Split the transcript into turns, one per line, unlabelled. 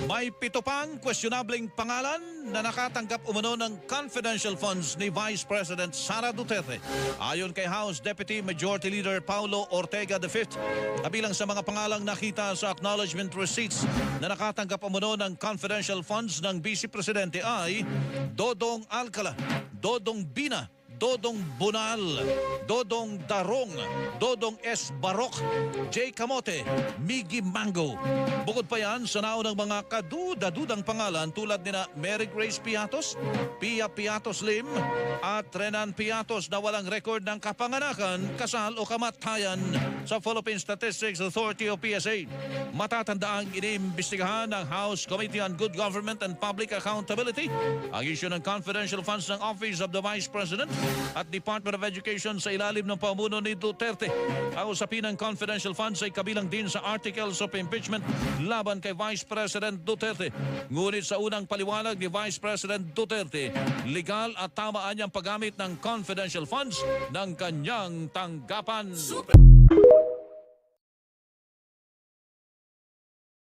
May 7 pang questionableng pangalan na nakatanggap umano ng confidential funds ni Vice President Sara Duterte. Ayon kay House Deputy Majority Leader Paulo Ortega V, kabilang sa mga pangalang nakita sa acknowledgement receipts na nakatanggap umano ng confidential funds ng Vice Presidente ay Dodong Alcala, Dodong Bina, Dodong Bunal, Dodong Darong, Dodong S. Barok, J. Camote, Miggy Mango. Bukod pa yan sa naunang mga kaduda-dudang pangalan tulad nina Mary Grace Piatos, Pia Piatos Lim at Renan Piatos na walang record ng kapanganakan, kasal o kamatayan sa Philippine Statistics Authority o PSA. Matatandaang inimbestigahan ng House Committee on Good Government and Public Accountability ang issue ng confidential funds ng Office of the Vice President at Department of Education sa ilalim ng pamuno ni Duterte. Ang usapin ng confidential funds ay kabilang din sa articles of impeachment laban kay Vice President Duterte. Ngunit sa unang paliwanag ni Vice President Duterte, legal at tamaan niyang paggamit ng confidential funds ng kanyang tanggapan.